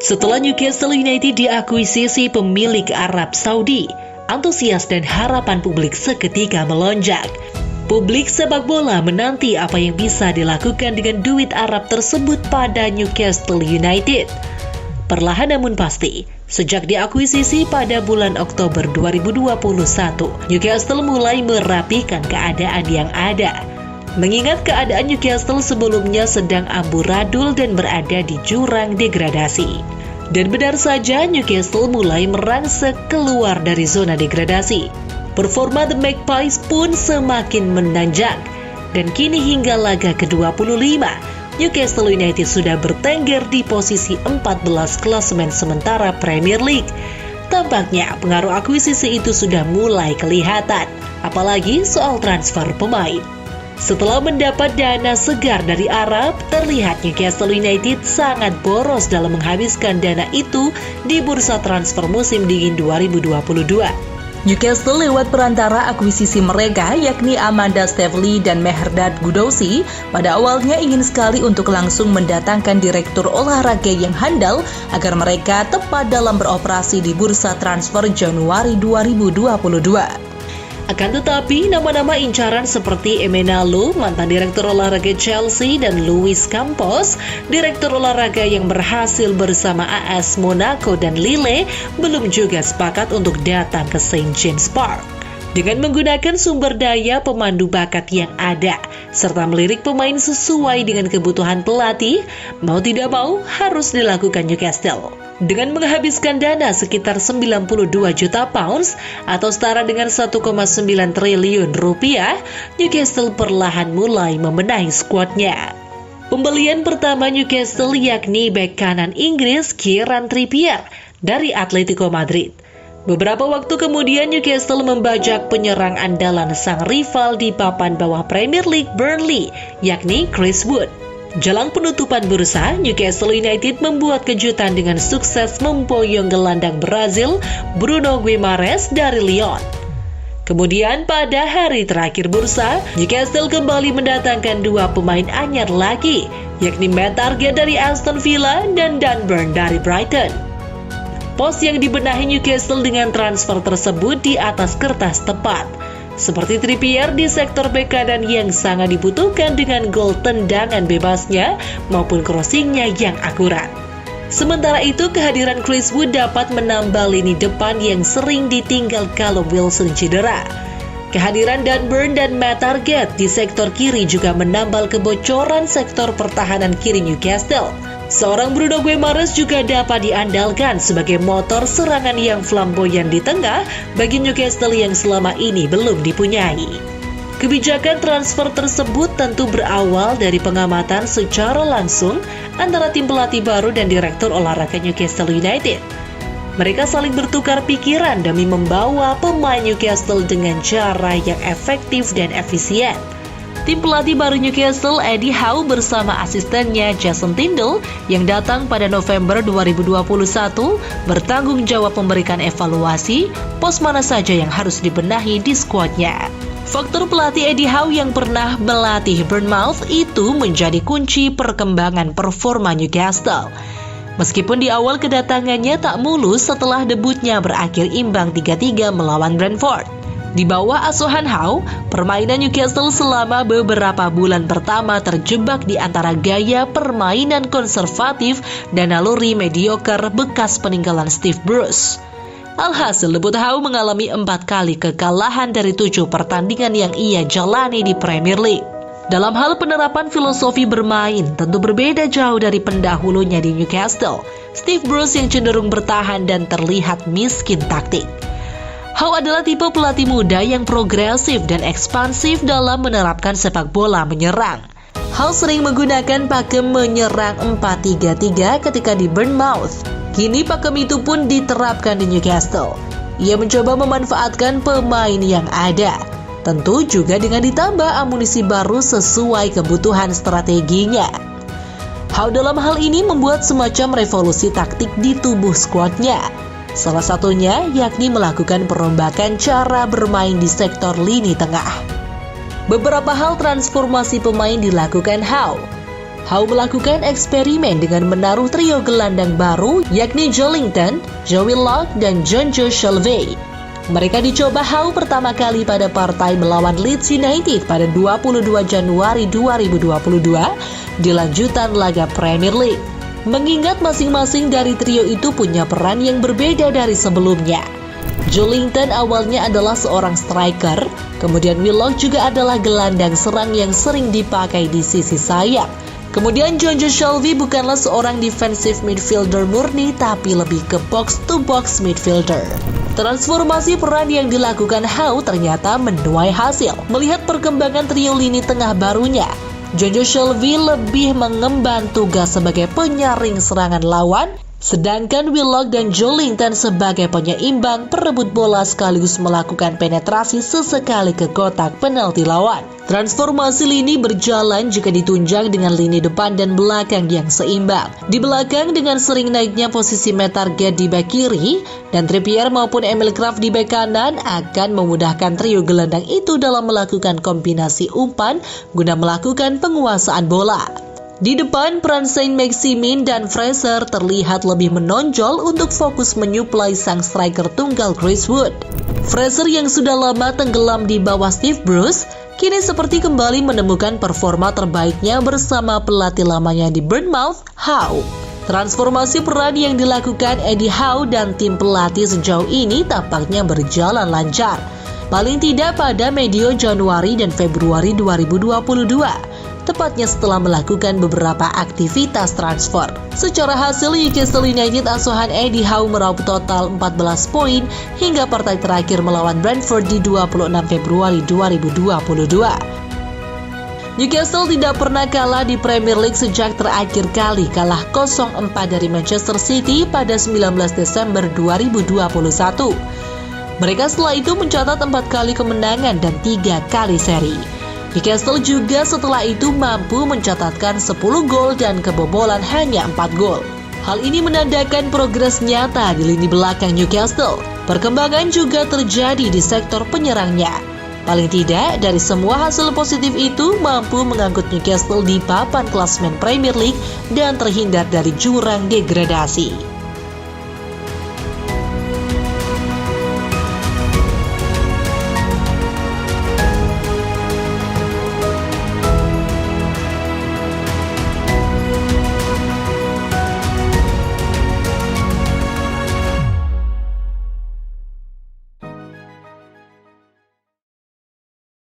Setelah Newcastle United diakuisisi pemilik Arab Saudi, antusias dan harapan publik seketika melonjak. Publik sepak bola menanti apa yang bisa dilakukan dengan duit Arab tersebut pada Newcastle United. Perlahan namun pasti, sejak diakuisisi pada bulan Oktober 2021, Newcastle mulai merapikan keadaan yang ada. Mengingat keadaan Newcastle sebelumnya sedang amburadul dan berada di jurang degradasi. Dan benar saja Newcastle mulai merangsek keluar dari zona degradasi. Performa The Magpies pun semakin menanjak. Dan kini hingga laga ke-25, Newcastle United sudah bertengger di posisi 14 klasemen sementara Premier League. Tampaknya pengaruh akuisisi itu sudah mulai kelihatan, apalagi soal transfer pemain. Setelah mendapat dana segar dari Arab, terlihat Newcastle United sangat boros dalam menghabiskan dana itu di bursa transfer musim dingin 2022. Newcastle lewat perantara akuisisi mereka yakni Amanda Staveley dan Mehrdad Gudausi pada awalnya ingin sekali untuk langsung mendatangkan direktur olahraga yang handal agar mereka tepat dalam beroperasi di bursa transfer Januari 2022. Akan tetapi, nama-nama incaran seperti Emenalo, mantan direktur olahraga Chelsea, dan Luis Campos, direktur olahraga yang berhasil bersama AS Monaco dan Lille, belum juga sepakat untuk datang ke St. James Park. Dengan menggunakan sumber daya pemandu bakat yang ada, serta melirik pemain sesuai dengan kebutuhan pelatih, mau tidak mau harus dilakukan Newcastle. Dengan menghabiskan dana sekitar 92 juta pounds atau setara dengan 1,9 triliun rupiah, Newcastle perlahan mulai membenahi skuadnya. Pembelian pertama Newcastle yakni bek kanan Inggris Kieran Trippier dari Atletico Madrid. Beberapa waktu kemudian Newcastle membajak penyerang andalan sang rival di papan bawah Premier League Burnley, yakni Chris Wood. Jelang penutupan bursa, Newcastle United membuat kejutan dengan sukses memboyong gelandang Brazil Bruno Guimaraes dari Lyon. Kemudian pada hari terakhir bursa, Newcastle kembali mendatangkan dua pemain anyar lagi, yakni Matt Targett dari Aston Villa dan Dan Burn dari Brighton. Pos yang dibenahi Newcastle dengan transfer tersebut di atas kertas tepat. Seperti Trippier di sektor bek kanan yang sangat dibutuhkan dengan gol tendangan bebasnya maupun crossingnya yang akurat. Sementara itu, kehadiran Chris Wood dapat menambah lini depan yang sering ditinggal kalau Wilson cedera. Kehadiran Dan Burn dan Matt Targett di sektor kiri juga menambal kebocoran sektor pertahanan kiri Newcastle. Seorang Bruno Guimaraes juga dapat diandalkan sebagai motor serangan yang flamboyan di tengah bagi Newcastle yang selama ini belum dipunyai. Kebijakan transfer tersebut tentu berawal dari pengamatan secara langsung antara tim pelatih baru dan direktur olahraga Newcastle United. Mereka saling bertukar pikiran demi membawa pemain Newcastle dengan cara yang efektif dan efisien. Tim pelatih baru Newcastle, Eddie Howe bersama asistennya Jason Tindall yang datang pada November 2021 bertanggung jawab memberikan evaluasi pos mana saja yang harus dibenahi di skuadnya. Faktor pelatih Eddie Howe yang pernah melatih Bournemouth itu menjadi kunci perkembangan performa Newcastle. Meskipun di awal kedatangannya tak mulus setelah debutnya berakhir imbang 3-3 melawan Brentford. Di bawah asuhan Howe, permainan Newcastle selama beberapa bulan pertama terjebak di antara gaya permainan konservatif dan naluri mediocre bekas peninggalan Steve Bruce. Alhasil, debut Howe mengalami 4 kali kekalahan dari 7 pertandingan yang ia jalani di Premier League. Dalam hal penerapan filosofi bermain, tentu berbeda jauh dari pendahulunya di Newcastle, Steve Bruce yang cenderung bertahan dan terlihat miskin taktik. Howe adalah tipe pelatih muda yang progresif dan ekspansif dalam menerapkan sepak bola menyerang. Howe sering menggunakan pakem menyerang 4-3-3 ketika di Bournemouth. Kini pakem itu pun diterapkan di Newcastle. Ia mencoba memanfaatkan pemain yang ada. Tentu juga dengan ditambah amunisi baru sesuai kebutuhan strateginya. Howe dalam hal ini membuat semacam revolusi taktik di tubuh skuadnya. Salah satunya yakni melakukan perombakan cara bermain di sektor lini tengah. Beberapa hal transformasi pemain dilakukan Howe. Howe melakukan eksperimen dengan menaruh trio gelandang baru yakni Joelinton, Joe Willock, dan Jonjo Shelvey. Mereka dicoba Howe pertama kali pada partai melawan Leeds United pada 22 Januari 2022 di lanjutan laga Premier League. Mengingat masing-masing dari trio itu punya peran yang berbeda dari sebelumnya. Joelinton awalnya adalah seorang striker, kemudian Willock juga adalah gelandang serang yang sering dipakai di sisi sayap. Kemudian Jonjo Shelvey bukanlah seorang defensive midfielder murni, tapi lebih ke box-to-box midfielder. Transformasi peran yang dilakukan Howe ternyata menuai hasil. Melihat perkembangan trio lini tengah barunya, Jonjo Shelvey lebih mengemban tugas sebagai penyaring serangan lawan, sedangkan Willock dan Joelinton sebagai penyeimbang perebut bola sekaligus melakukan penetrasi sesekali ke kotak penalti lawan. Transformasi lini berjalan jika ditunjang dengan lini depan dan belakang yang seimbang. Di belakang dengan sering naiknya posisi Matt Targett di bek kiri dan Trippier maupun Emil Krafth di bek kanan akan memudahkan trio gelandang itu dalam melakukan kombinasi umpan guna melakukan penguasaan bola. Di depan, peran Saint-Maximin dan Fraser terlihat lebih menonjol untuk fokus menyuplai sang striker tunggal Chris Wood. Fraser yang sudah lama tenggelam di bawah Steve Bruce, kini seperti kembali menemukan performa terbaiknya bersama pelatih lamanya di Bournemouth, Howe. Transformasi peran yang dilakukan Eddie Howe dan tim pelatih sejauh ini tampaknya berjalan lancar. Paling tidak pada medio Januari dan Februari 2022. Tepatnya setelah melakukan beberapa aktivitas transfer. Secara hasil, Newcastle United asuhan Eddie Howe meraup total 14 poin hingga partai terakhir melawan Brentford di 26 Februari 2022. Newcastle tidak pernah kalah di Premier League sejak terakhir kali kalah 0-4 dari Manchester City pada 19 Desember 2021. Mereka setelah itu mencatat 4 kali kemenangan dan 3 kali seri. Newcastle juga setelah itu mampu mencatatkan 10 gol dan kebobolan hanya 4 gol. Hal ini menandakan progres nyata di lini belakang Newcastle. Perkembangan juga terjadi di sektor penyerangnya. Paling tidak, dari semua hasil positif itu mampu mengangkut Newcastle di papan klasemen Premier League dan terhindar dari jurang degradasi.